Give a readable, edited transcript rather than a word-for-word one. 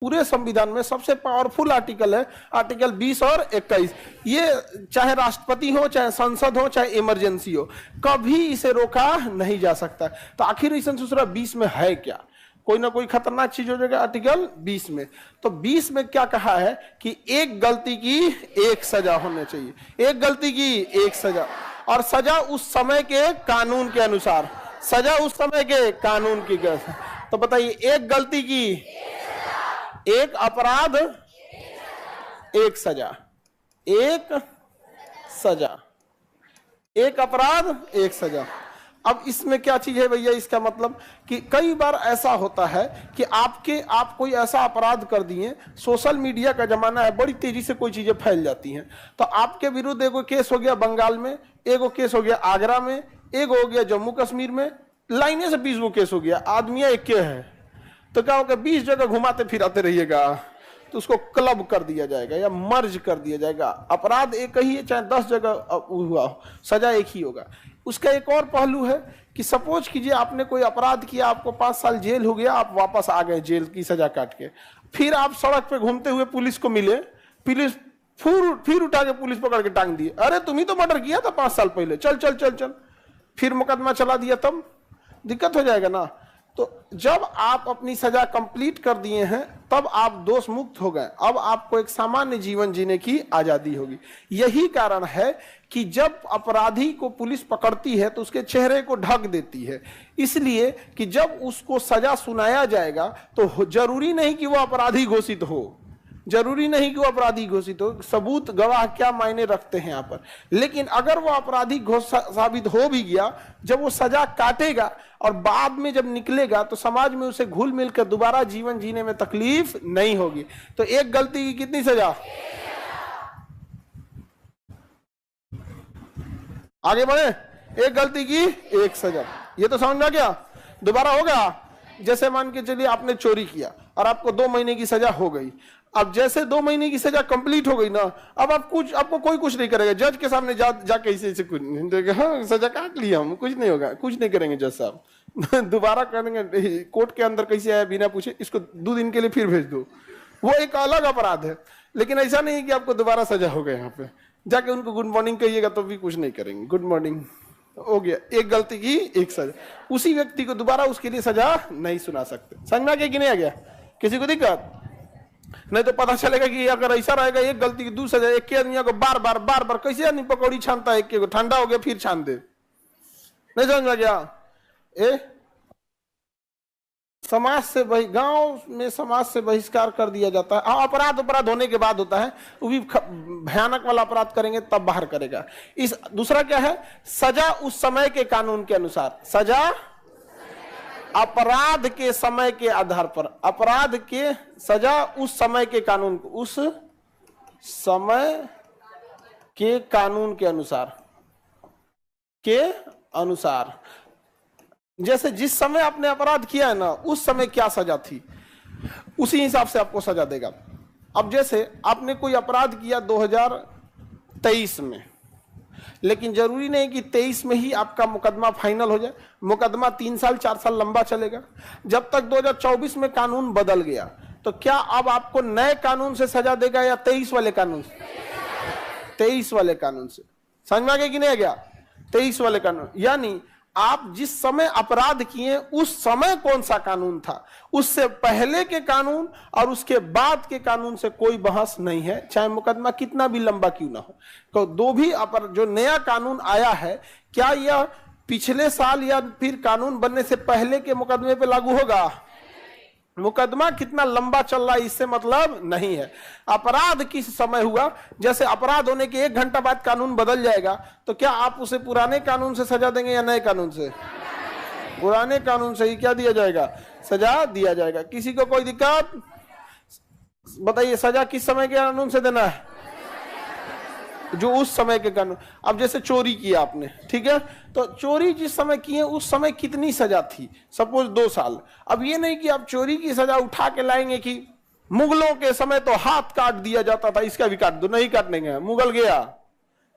पूरे संविधान में सबसे पावरफुल आर्टिकल है आर्टिकल 20 और 21। ये चाहे राष्ट्रपति हो, चाहे संसद हो, चाहे इमरजेंसी हो, कभी इसे रोका नहीं जा सकता। तो आखिर इस दूसरा 20 में है क्या? कोई ना कोई खतरनाक चीज हो जाएगा आर्टिकल 20 में। तो 20 में क्या कहा है कि एक गलती की एक सजा होनी चाहिए, एक गलती की एक सजा, और सजा उस समय के कानून के अनुसार, सजा उस समय के कानून की। तो बताइए, एक गलती की एक अपराध एक सजा, एक सजा, एक अपराध एक सजा। अब इसमें क्या चीज है भैया? इसका मतलब कि कई बार ऐसा होता है कि आप कोई ऐसा अपराध कर दिए, सोशल मीडिया का जमाना है, बड़ी तेजी से कोई चीजें फैल जाती हैं, तो आपके विरुद्ध एगो केस हो गया बंगाल में, एगो केस हो गया आगरा में, एगो हो गया जम्मू कश्मीर में, लाइने से 20 गो केस हो गया, आदमियां एक के हैं, तो क्या होगा? 20 जगह घुमाते फिराते रहिएगा, तो उसको क्लब कर दिया जाएगा या मर्ज कर दिया जाएगा। अपराध एक ही है, चाहे 10 जगह हुआ हो, सजा एक ही होगा। उसका एक और पहलू है कि सपोज कीजिए आपने कोई अपराध किया, आपको 5 साल जेल हो गया, आप वापस आ गए जेल की सजा काट के, फिर आप सड़क पे घूमते हुए पुलिस को मिले, पुलिस फिर उठा के पुलिस पकड़ के टांग दिए, अरे तुम ही तो मर्डर किया था 5 साल पहले, चल चल चल चल, फिर मुकदमा चला दिया, तब दिक्कत हो जाएगा ना। तो जब आप अपनी सजा कंप्लीट कर दिए हैं, तब आप दोष मुक्त हो गए, अब आपको एक सामान्य जीवन जीने की आजादी होगी। यही कारण है कि जब अपराधी को पुलिस पकड़ती है तो उसके चेहरे को ढक देती है, इसलिए कि जब उसको सजा सुनाया जाएगा तो जरूरी नहीं कि वो अपराधी घोषित हो, जरूरी नहीं कि वो अपराधी घोषित हो, सबूत गवाह क्या मायने रखते हैं यहाँ पर। लेकिन अगर वो अपराधी साबित हो भी गया, जब वो सजा काटेगा और बाद में जब निकलेगा तो समाज में उसे घुल मिल कर दोबारा जीवन जीने में तकलीफ नहीं होगी। तो एक गलती की कितनी सजा? आगे बढ़े, एक गलती की एक सजा, ये तो समझ में आ गया। दोबारा होगा, जैसे मान के चलिए आपने चोरी किया और आपको 2 महीने की सजा हो गई। अब जैसे 2 महीने की सजा कंप्लीट हो गई ना, अब आपको कोई कुछ नहीं करेगा, जज के सामने जाके ऐसे कुछ नहीं, हाँ सजा काट लिया हम, कुछ नहीं होगा, कुछ नहीं करेंगे जज साहब दोबारा करेंगे, कोर्ट के अंदर कैसे आया बिना पूछे, इसको 2 दिन के लिए फिर भेज दो, वो एक अलग अपराध है। लेकिन ऐसा नहीं कि आपको दोबारा सजा हो गया, यहाँ पे जाके उनको गुड मॉर्निंग कहिएगा तो भी कुछ नहीं करेंगे, गुड मॉर्निंग हो गया, एक गलती की एक सजा। उसी व्यक्ति को दोबारा उसके लिए सजा नहीं सुना सकते। समझ में आ गया कि नहीं आ गया? किसी को दिक्कत नहीं? तो पता चलेगा कि अगर ऐसा रहेगा, एक गलती की 2 सजा, एक के आदमी को बार बार कैसे आदमी पकौड़ी छानता है, एक के को ठंडा हो गया फिर छान दे, नहीं समझ में गया? समाज से गांव में समाज से बहिष्कार कर दिया जाता है। हाँ, अपराध होने के बाद होता है, वो भी भयानक वाला अपराध करेंगे तब बाहर करेगा। इस दूसरा क्या है? सजा उस समय के कानून के अनुसार, सजा अपराध के समय के आधार पर, अपराध के सजा उस समय के कानून, उस समय के कानून के अनुसार, जैसे जिस समय आपने अपराध किया है ना, उस समय क्या सजा थी, उसी हिसाब से आपको सजा देगा। अब जैसे आपने कोई अपराध किया 2023 में, लेकिन जरूरी नहीं कि 23 में ही आपका मुकदमा फाइनल हो जाए, मुकदमा 3 साल 4 साल लंबा चलेगा। जब तक 2024 में कानून बदल गया, तो क्या अब आपको नए कानून से सजा देगा या 23 वाले कानून से? 23 वाले कानून से। समझ में आ गया कि नहीं आ गया? 23 वाले कानून, यानी आप जिस समय अपराध किए उस समय कौन सा कानून था, उससे पहले के कानून और उसके बाद के कानून से कोई बहस नहीं है, चाहे मुकदमा कितना भी लंबा क्यों ना हो। तो दो भी जो नया कानून आया है, क्या यह पिछले साल या फिर कानून बनने से पहले के मुकदमे पे लागू होगा? मुकदमा कितना लंबा चल रहा है इससे मतलब नहीं है। अपराध किस समय हुआ, जैसे अपराध होने के 1 घंटा बाद कानून बदल जाएगा, तो क्या आप उसे पुराने कानून से सजा देंगे या नए कानून से? पुराने कानून से ही क्या दिया जाएगा? सजा दिया जाएगा। किसी को कोई दिक्कत? बताइए, सजा किस समय के कानून से देना है? जो उस समय के कानून। अब जैसे चोरी किया आपने, ठीक है, तो चोरी जिस समय किए उस समय कितनी सजा थी? सपोज 2 साल। अब ये नहीं कि आप चोरी की सजा उठा के लाएंगे कि मुगलों के समय तो हाथ काट दिया जाता था, इसका भी काट दो, नहीं काटने गए, मुगल गया